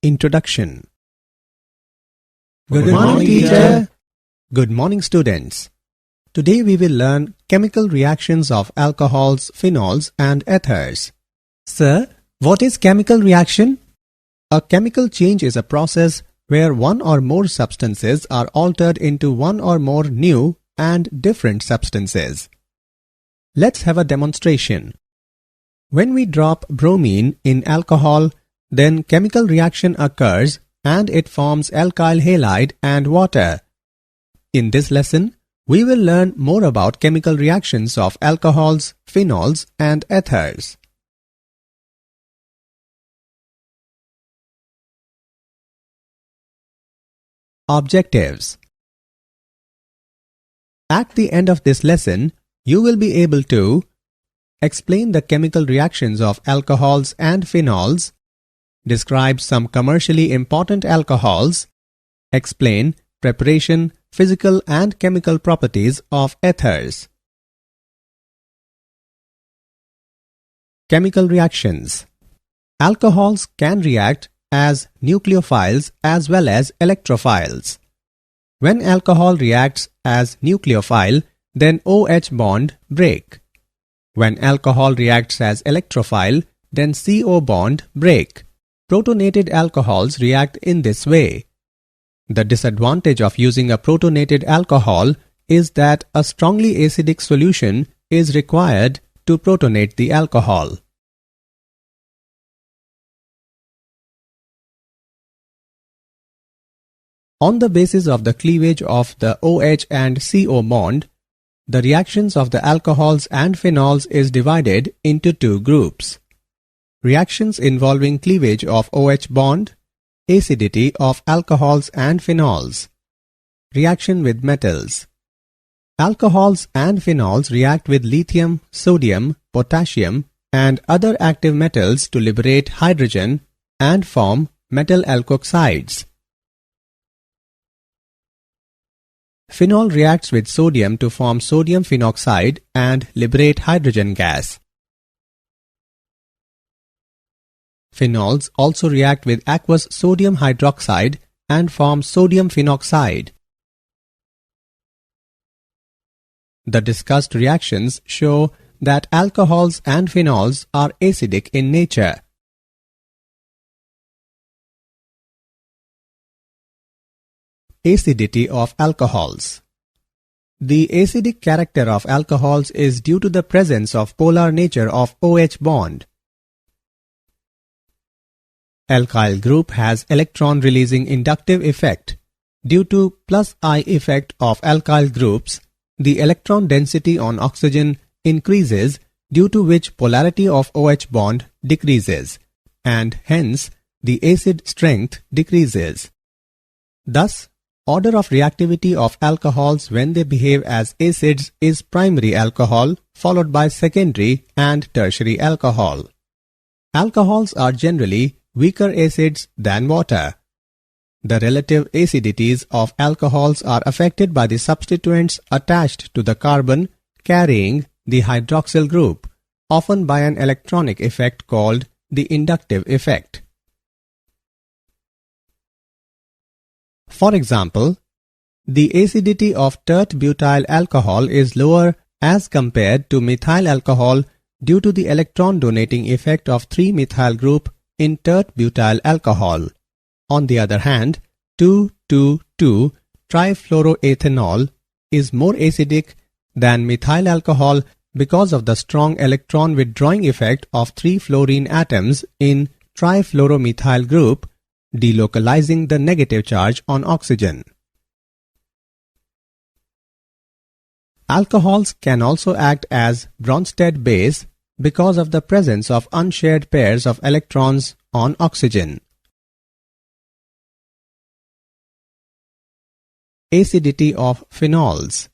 Introduction. Good morning, teacher. Good morning, students. Today we will learn chemical reactions of alcohols, phenols and ethers. Sir, what is chemical reaction? A chemical change is a process where one or more substances are altered into one or more new and different substances. Let's have a demonstration. When we drop bromine in alcohol, then chemical reaction occurs and it forms alkyl halide and water. In this lesson, we will learn more about chemical reactions of alcohols, phenols and ethers. Objectives. At the end of this lesson, you will be able to explain the chemical reactions of alcohols and phenols, describe some commercially important alcohols, explain preparation, physical and chemical properties of ethers. Chemical reactions. Alcohols can react as nucleophiles as well as electrophiles. When alcohol reacts as nucleophile, then OH bond break. When alcohol reacts as electrophile, then CO bond break. Protonated alcohols react in this way. The disadvantage of using a protonated alcohol is that a strongly acidic solution is required to protonate the alcohol. On the basis of the cleavage of the OH and CO bond, the reactions of the alcohols and phenols is divided into two groups. Reactions involving cleavage of OH bond, acidity of alcohols and phenols. Reaction with metals. Alcohols and phenols react with lithium, sodium, potassium and other active metals to liberate hydrogen and form metal alkoxides. Phenol reacts with sodium to form sodium phenoxide and liberate hydrogen gas. Phenols also react with aqueous sodium hydroxide and form sodium phenoxide. The discussed reactions show that alcohols and phenols are acidic in nature. Acidity of alcohols. The acidic character of alcohols is due to the presence of polar nature of OH bond. Alkyl group has electron-releasing inductive effect. Due to plus I effect of alkyl groups, the electron density on oxygen increases, due to which polarity of OH bond decreases, and hence the acid strength decreases. Thus, order of reactivity of alcohols when they behave as acids is primary alcohol, followed by secondary and tertiary alcohol. Alcohols are generally weaker acids than water. The relative acidities of alcohols are affected by the substituents attached to the carbon carrying the hydroxyl group, often by an electronic effect called the inductive effect. For example, the acidity of tert-butyl alcohol is lower as compared to methyl alcohol due to the electron donating effect of 3-methyl group in tert-butyl alcohol. On the other hand, 2,2,2-trifluoroethanol is more acidic than methyl alcohol because of the strong electron withdrawing effect of 3 fluorine atoms in trifluoromethyl group, delocalizing the negative charge on oxygen. Alcohols can also act as Bronsted base because of the presence of unshared pairs of electrons on oxygen. Acidity of phenols.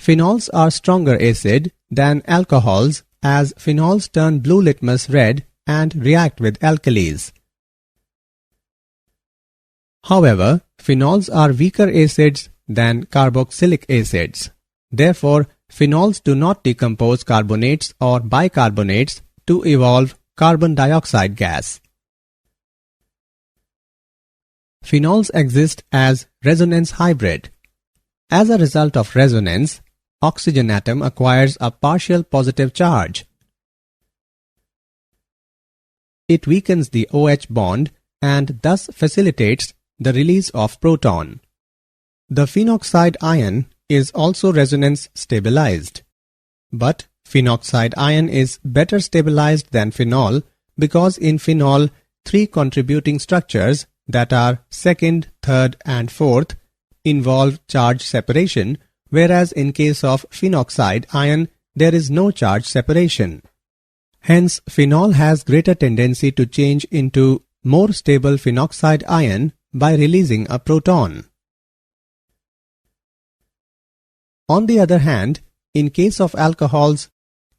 Phenols are stronger acid than alcohols as phenols turn blue litmus red and react with alkalis. However, phenols are weaker acids than carboxylic acids. Therefore, phenols do not decompose carbonates or bicarbonates to evolve carbon dioxide gas. Phenols exist as resonance hybrid. As a result of resonance, oxygen atom acquires a partial positive charge. It weakens the OH bond and thus facilitates the release of proton. The phenoxide ion is also resonance stabilized. But phenoxide ion is better stabilized than phenol because in phenol, 3 contributing structures that are second, third and fourth involve charge separation, whereas in case of phenoxide ion, there is no charge separation. Hence, phenol has greater tendency to change into more stable phenoxide ion by releasing a proton. On the other hand, in case of alcohols,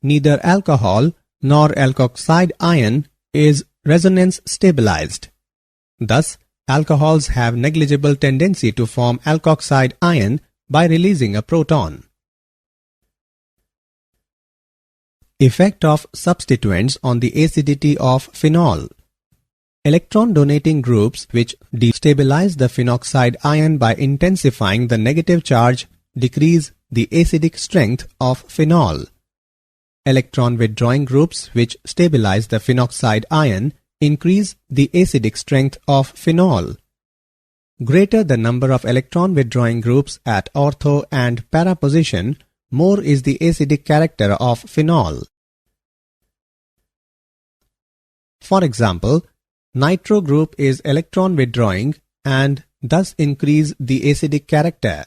neither alcohol nor alkoxide ion is resonance stabilized. Thus, alcohols have negligible tendency to form alkoxide ion by releasing a proton. Effect of substituents on the acidity of phenol. Electron-donating groups which destabilize the phenoxide ion by intensifying the negative charge decrease the acidic strength of phenol. Electron-withdrawing groups which stabilize the phenoxide ion increase the acidic strength of phenol. Greater the number of electron-withdrawing groups at ortho and para position, more is the acidic character of phenol. For example, nitro group is electron-withdrawing and thus increase the acidic character.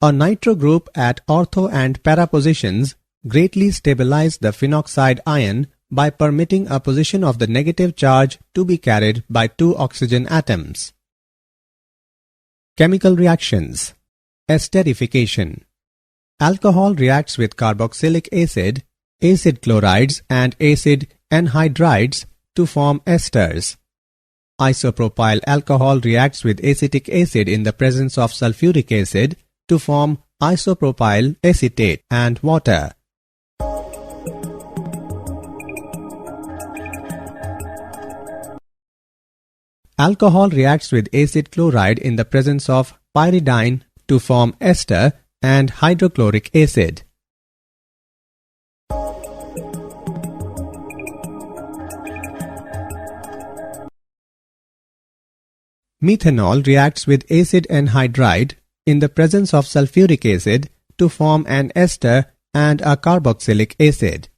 A nitro group at ortho and para positions greatly stabilize the phenoxide ion by permitting a position of the negative charge to be carried by 2 oxygen atoms. Chemical reactions. Esterification. Alcohol reacts with carboxylic acid, acid chlorides and acid anhydrides to form esters. Isopropyl alcohol reacts with acetic acid in the presence of sulfuric acid to form isopropyl acetate and water. Alcohol reacts with acid chloride in the presence of pyridine to form ester and hydrochloric acid. Methanol reacts with acid anhydride in the presence of sulfuric acid to form an ester and a carboxylic acid.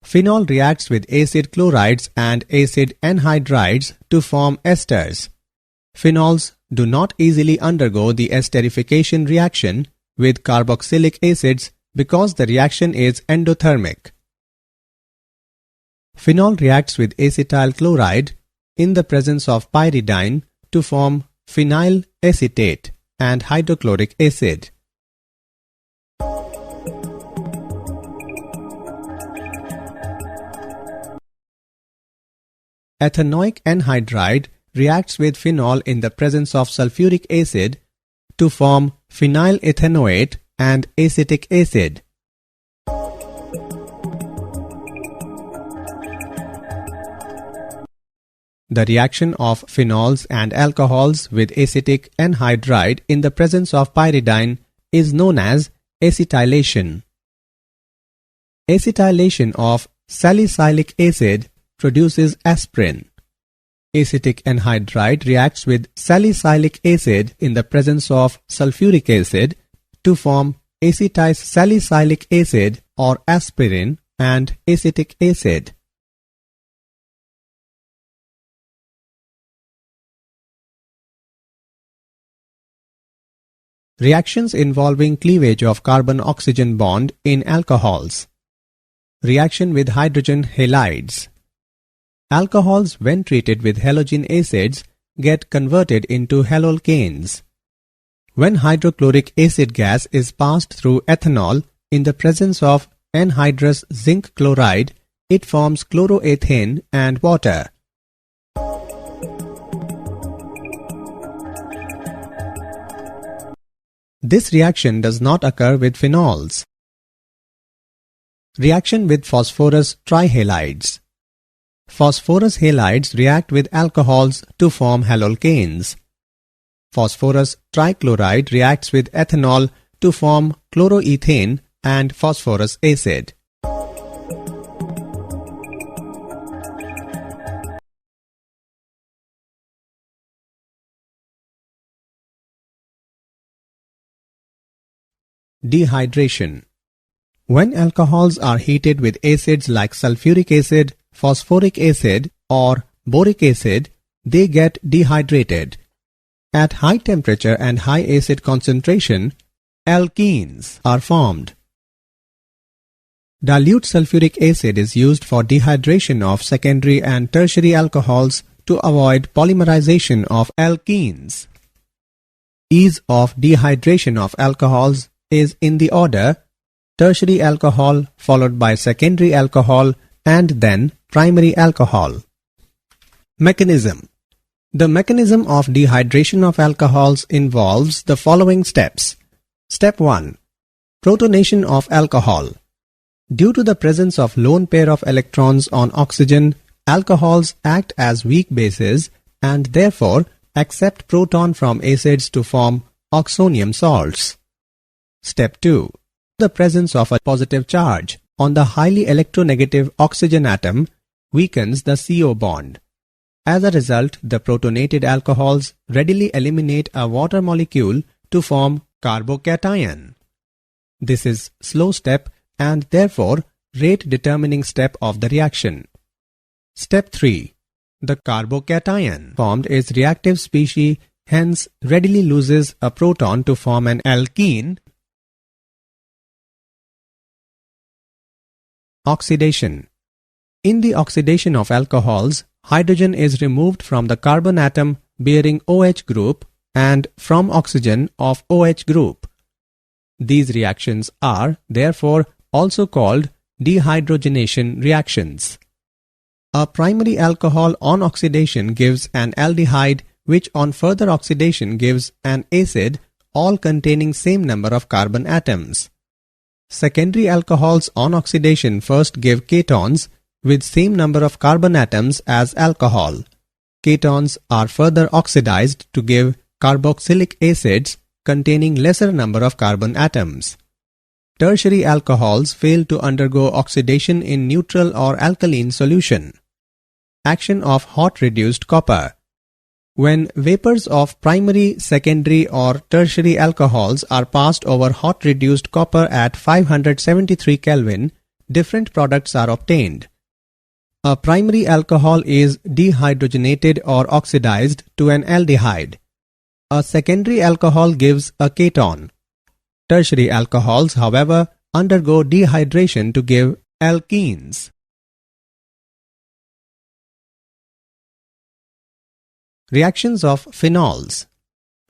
Phenol reacts with acid chlorides and acid anhydrides to form esters. Phenols do not easily undergo the esterification reaction with carboxylic acids because the reaction is endothermic. Phenol reacts with acetyl chloride in the presence of pyridine to form phenyl acetate and hydrochloric acid. Ethanoic anhydride reacts with phenol in the presence of sulfuric acid to form phenyl ethanoate and acetic acid. The reaction of phenols and alcohols with acetic anhydride in the presence of pyridine is known as acetylation. Acetylation of salicylic acid produces aspirin. Acetic anhydride reacts with salicylic acid in the presence of sulfuric acid to form acetylsalicylic acid or aspirin and acetic acid. Reactions involving cleavage of carbon-oxygen bond in alcohols. Reaction with hydrogen halides. Alcohols, when treated with halogen acids, get converted into halolcanes. When hydrochloric acid gas is passed through ethanol in the presence of anhydrous zinc chloride, it forms chloroethane and water. This reaction does not occur with phenols. Reaction with phosphorus trihalides. Phosphorus halides react with alcohols to form halolcanes. Phosphorus trichloride reacts with ethanol to form chloroethane and phosphorus acid. Dehydration. When alcohols are heated with acids like sulfuric acid, phosphoric acid, or boric acid, they get dehydrated. At high temperature and high acid concentration, alkenes are formed. Dilute sulfuric acid is used for dehydration of secondary and tertiary alcohols to avoid polymerization of alkenes. Ease of dehydration of alcohols is in the order tertiary alcohol followed by secondary alcohol and then primary alcohol. Mechanism. The mechanism of dehydration of alcohols involves the following steps. Step 1. Protonation of alcohol. Due to the presence of lone pair of electrons on oxygen, alcohols act as weak bases and therefore accept proton from acids to form oxonium salts. Step 2. The presence of a positive charge on the highly electronegative oxygen atom weakens the CO bond. As a result, the protonated alcohols readily eliminate a water molecule to form carbocation. This is slow step and therefore rate determining step of the reaction. Step 3. The carbocation formed is reactive species, hence readily loses a proton to form an alkene. Oxidation. In the oxidation of alcohols, hydrogen is removed from the carbon atom bearing OH group and from oxygen of OH group. These reactions are, therefore, also called dehydrogenation reactions. A primary alcohol on oxidation gives an aldehyde which on further oxidation gives an acid, all containing same number of carbon atoms. Secondary alcohols on oxidation first give ketones with same number of carbon atoms as alcohol. Ketones are further oxidized to give carboxylic acids containing lesser number of carbon atoms. Tertiary alcohols fail to undergo oxidation in neutral or alkaline solution. Action of hot reduced copper. When vapors of primary, secondary or tertiary alcohols are passed over hot reduced copper at 573 Kelvin, different products are obtained. A primary alcohol is dehydrogenated or oxidized to an aldehyde. A secondary alcohol gives a keton. Tertiary alcohols, however, undergo dehydration to give alkenes. Reactions of phenols.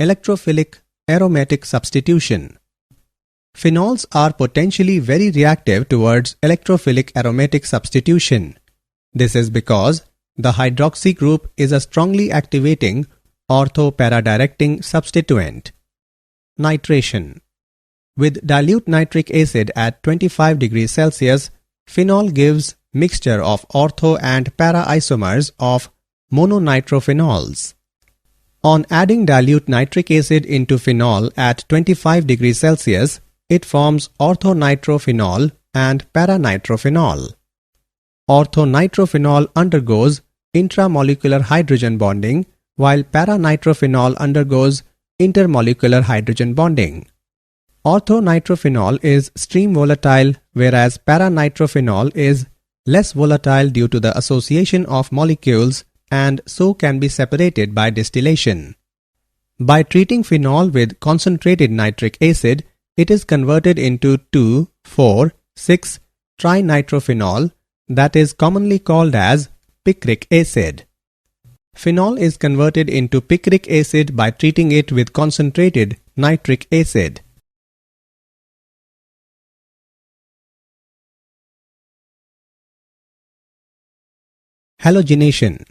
Electrophilic aromatic substitution. Phenols are potentially very reactive towards electrophilic aromatic substitution. This is because the hydroxy group is a strongly activating ortho-para-directing substituent. Nitration. With dilute nitric acid at 25 degrees Celsius, phenol gives mixture of ortho and para isomers of mononitrophenols. On adding dilute nitric acid into phenol at 25 degrees Celsius, it forms orthonitrophenol and paranitrophenol. Orthonitrophenol undergoes intramolecular hydrogen bonding, while paranitrophenol undergoes intermolecular hydrogen bonding. Orthonitrophenol is stream volatile, whereas paranitrophenol is less volatile due to the association of molecules and so can be separated by distillation. By treating phenol with concentrated nitric acid, it is converted into 2,4,6-trinitrophenol, that is commonly called as picric acid. Phenol is converted into picric acid by treating it with concentrated nitric acid. Halogenation.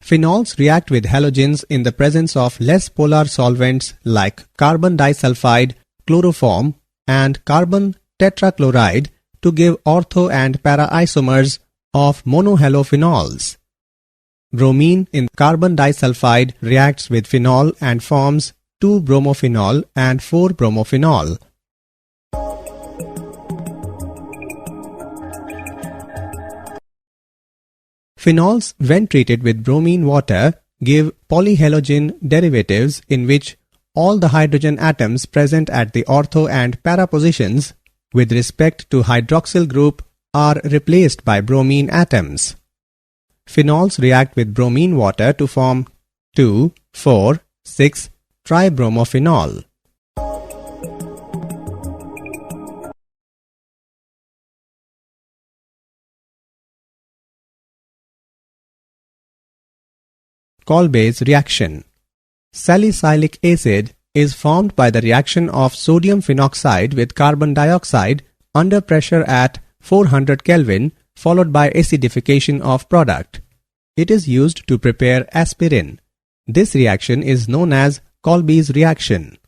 Phenols react with halogens in the presence of less polar solvents like carbon disulfide, chloroform, and carbon tetrachloride to give ortho and para isomers of monohalophenols. Bromine in carbon disulfide reacts with phenol and forms 2-bromophenol and 4-bromophenol. Phenols, when treated with bromine water, give polyhalogen derivatives in which all the hydrogen atoms present at the ortho and para positions with respect to hydroxyl group are replaced by bromine atoms. Phenols react with bromine water to form 2,4,6-tribromophenol. Kolbe's reaction. Salicylic acid is formed by the reaction of sodium phenoxide with carbon dioxide under pressure at 400 Kelvin followed by acidification of product. It is used to prepare aspirin. This reaction is known as Kolbe's reaction.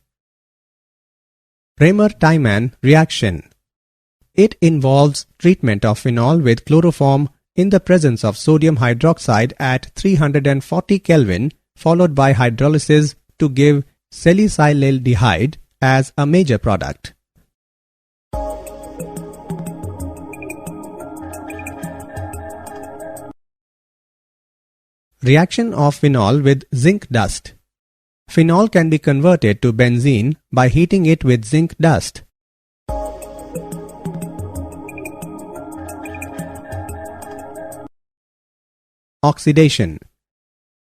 Raymer-Tiemann reaction. It involves treatment of phenol with chloroform in the presence of sodium hydroxide at 340 Kelvin followed by hydrolysis to give salicylaldehyde as a major product. Reaction of phenol with zinc dust. Phenol can be converted to benzene by heating it with zinc dust. Oxidation.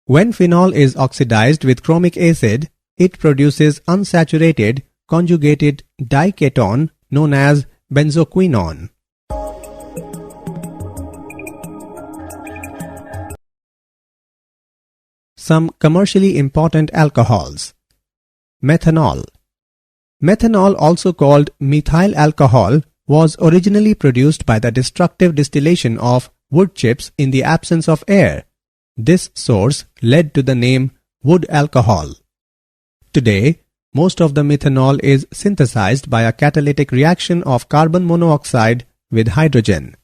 When phenol is oxidized with chromic acid, it produces unsaturated conjugated dication known as benzoquinone. Some commercially important alcohols. Methanol. Methanol, also called methyl alcohol, was originally produced by the destructive distillation of wood chips in the absence of air. This source led to the name wood alcohol. Today, most of the methanol is synthesized by a catalytic reaction of carbon monoxide with hydrogen.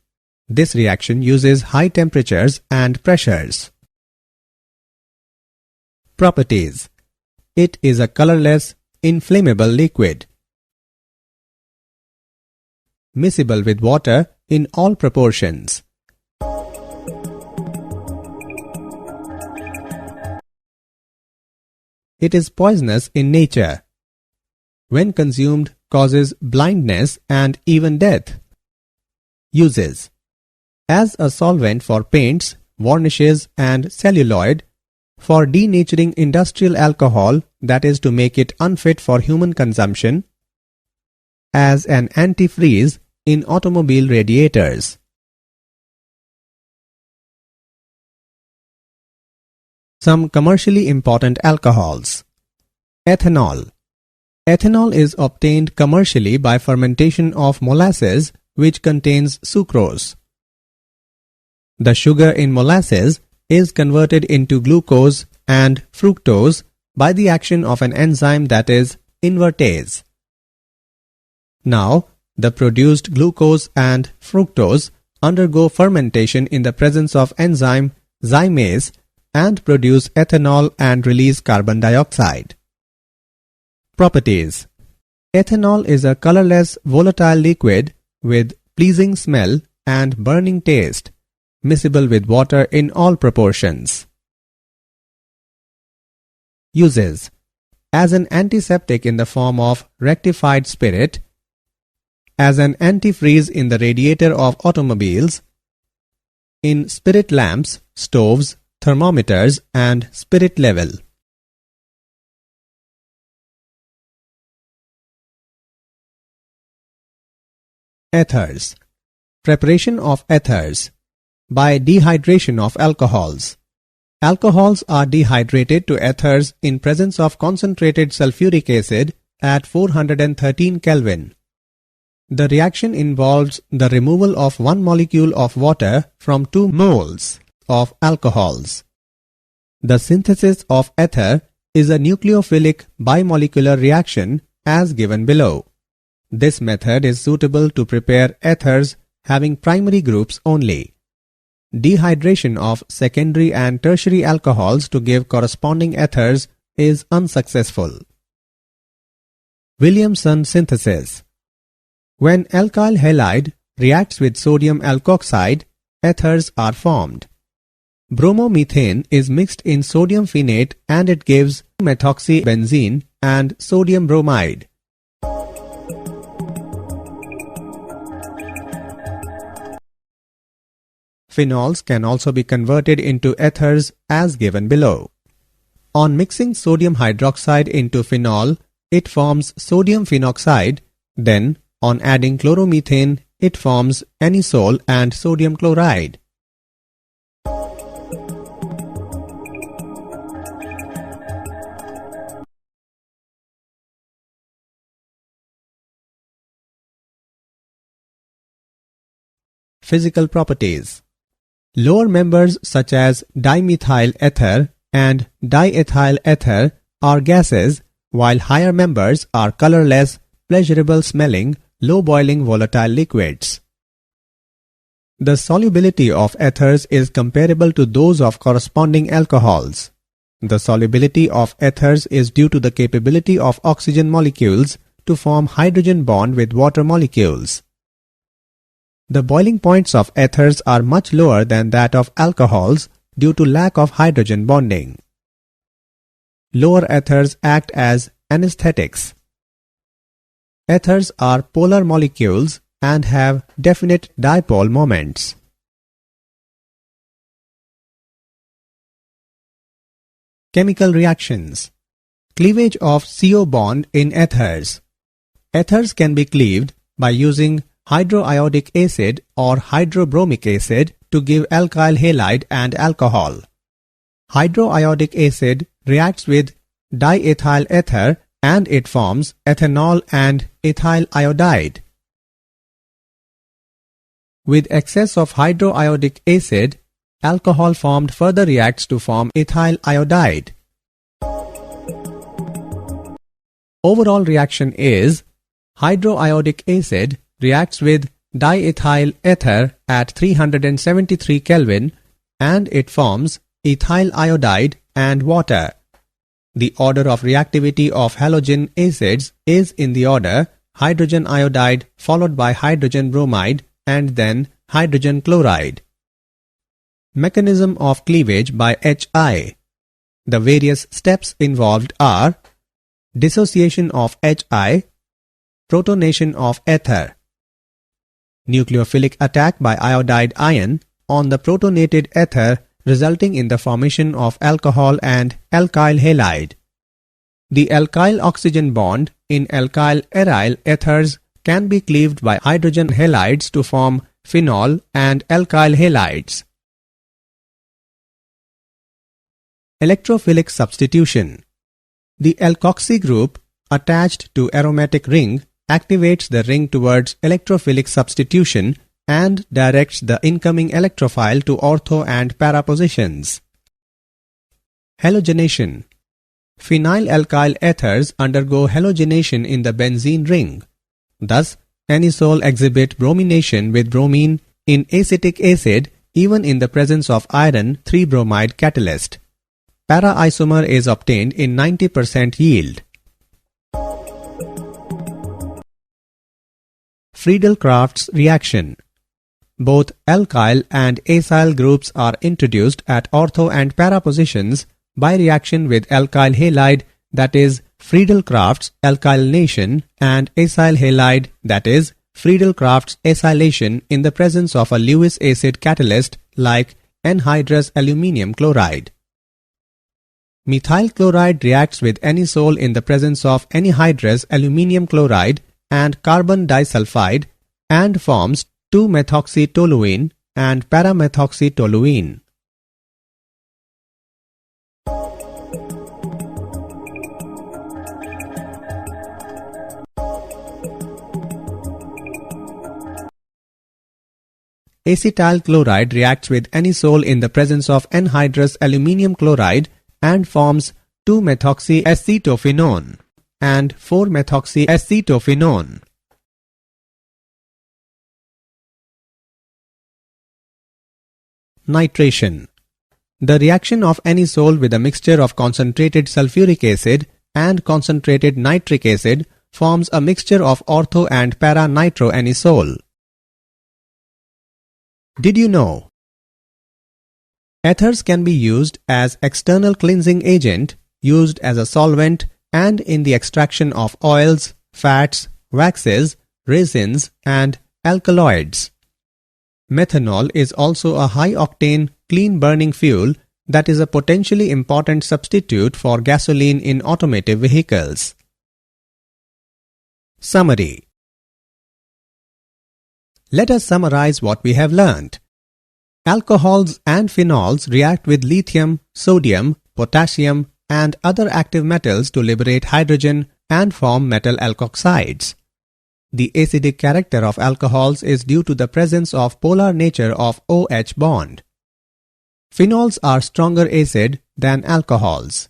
This reaction uses high temperatures and pressures. Properties. It is a colorless, inflammable liquid. Miscible with water in all proportions. It is poisonous in nature. When consumed, causes blindness and even death. Uses. As a solvent for paints, varnishes and celluloid, for denaturing industrial alcohol, that is to make it unfit for human consumption, as an antifreeze in automobile radiators. Some commercially important alcohols. Ethanol. Ethanol is obtained commercially by fermentation of molasses which contains sucrose. The sugar in molasses is converted into glucose and fructose by the action of an enzyme that is invertase. Now, the produced glucose and fructose undergo fermentation in the presence of enzyme zymase and produce ethanol and release carbon dioxide. Properties. Ethanol is a colorless, volatile liquid with pleasing smell and burning taste, miscible with water in all proportions. Uses. As an antiseptic in the form of rectified spirit, as an antifreeze in the radiator of automobiles, in spirit lamps, stoves, thermometers and spirit level. Ethers. Preparation of ethers. By dehydration of alcohols. Alcohols are dehydrated to ethers in presence of concentrated sulfuric acid at 413 Kelvin. The reaction involves the removal of one molecule of water from 2 moles of alcohols. The synthesis of ether is a nucleophilic bimolecular reaction as given below. This method is suitable to prepare ethers having primary groups only. dehydration of secondary and tertiary alcohols to give corresponding ethers is unsuccessful. Williamson synthesis. When alkyl halide reacts with sodium alkoxide, ethers are formed. Bromomethane is mixed in sodium phenate and it gives methoxybenzene and sodium bromide. Phenols can also be converted into ethers as given below. On mixing sodium hydroxide into phenol, it forms sodium phenoxide. Then, on adding chloromethane, it forms anisole and sodium chloride. Physical properties. Lower members such as dimethyl ether and diethyl ether are gases, while higher members are colorless, pleasurable smelling, low boiling volatile liquids. The solubility of ethers is comparable to those of corresponding alcohols. The solubility of ethers is due to the capability of oxygen molecules to form hydrogen bond with water molecules. The boiling points of ethers are much lower than that of alcohols due to lack of hydrogen bonding. Lower ethers act as anesthetics. Ethers are polar molecules and have definite dipole moments. Chemical reactions. Cleavage of CO bond in ethers. Ethers can be cleaved by using hydroiodic acid or hydrobromic acid to give alkyl halide and alcohol. Hydroiodic acid reacts with diethyl ether and it forms ethanol and ethyl iodide. With excess of hydroiodic acid, alcohol formed further reacts to form ethyl iodide. Overall reaction is hydroiodic acid reacts with diethyl ether at 373 Kelvin and it forms ethyl iodide and water. The order of reactivity of halogen acids is in the order hydrogen iodide followed by hydrogen bromide and then hydrogen chloride. Mechanism of cleavage by HI. The various steps involved are dissociation of HI, protonation of ether, nucleophilic attack by iodide ion on the protonated ether resulting in the formation of alcohol and alkyl halide. The alkyl oxygen bond in alkyl aryl ethers can be cleaved by hydrogen halides to form phenol and alkyl halides. Electrophilic substitution. The alkoxy group attached to aromatic ring activates the ring towards electrophilic substitution and directs the incoming electrophile to ortho and para positions. Halogenation. Phenylalkyl ethers undergo halogenation in the benzene ring. Thus, anisole exhibit bromination with bromine in acetic acid even in the presence of iron 3-bromide catalyst. Para isomer is obtained in 90% yield. Friedel-Crafts reaction. Both alkyl and acyl groups are introduced at ortho and para positions by reaction with alkyl halide, that is Friedel-Crafts alkylation, and acyl halide, that is Friedel-Crafts acylation in the presence of a Lewis acid catalyst like anhydrous aluminium chloride. Methyl chloride reacts with anisole in the presence of anhydrous aluminium chloride and carbon disulfide and forms 2-methoxytoluene and paramethoxytoluene. Acetyl chloride reacts with anisole in the presence of anhydrous aluminium chloride and forms 2-methoxyacetophenone and 4-methoxyacetophenone. nitration. The reaction of anisole with a mixture of concentrated sulfuric acid and concentrated nitric acid forms a mixture of ortho and para-nitroanisole. Did you know? Ethers can be used as external cleansing agent, used as a solvent, and in the extraction of oils, fats, waxes, resins, and alkaloids. Methanol is also a high-octane, clean-burning fuel that is a potentially important substitute for gasoline in automotive vehicles. Summary. Let us summarize what we have learned. Alcohols and phenols react with lithium, sodium, potassium, and other active metals to liberate hydrogen and form metal alkoxides. The acidic character of alcohols is due to the presence of polar nature of OH bond. Phenols are stronger acid than alcohols.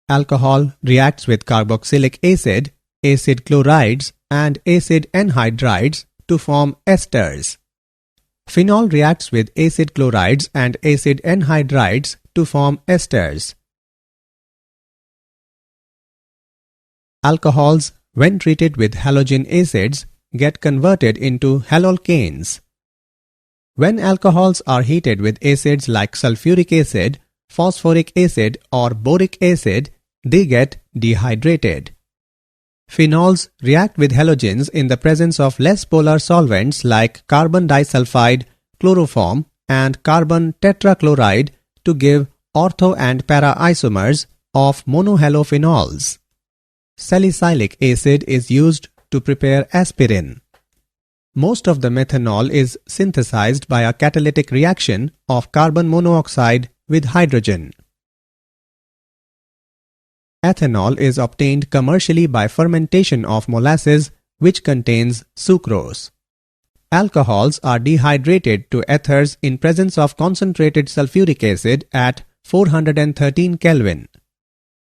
Alcohol reacts with carboxylic acid, acid chlorides, and acid anhydrides to form esters. Phenol reacts with acid chlorides and acid anhydrides to form esters. Alcohols, when treated with halogen acids, get converted into halolcanes. When alcohols are heated with acids like sulfuric acid, phosphoric acid, or boric acid, they get dehydrated. Phenols react with halogens in the presence of less polar solvents like carbon disulfide, chloroform, and carbon tetrachloride to give ortho and para isomers of monohalophenols. Salicylic acid is used to prepare aspirin. Most of the methanol is synthesized by a catalytic reaction of carbon monoxide with hydrogen. Ethanol is obtained commercially by fermentation of molasses, which contains sucrose. Alcohols are dehydrated to ethers in presence of concentrated sulfuric acid at 413 Kelvin.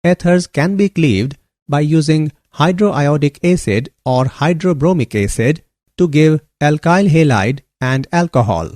Ethers can be cleaved by using hydroiodic acid or hydrobromic acid to give alkyl halide and alcohol.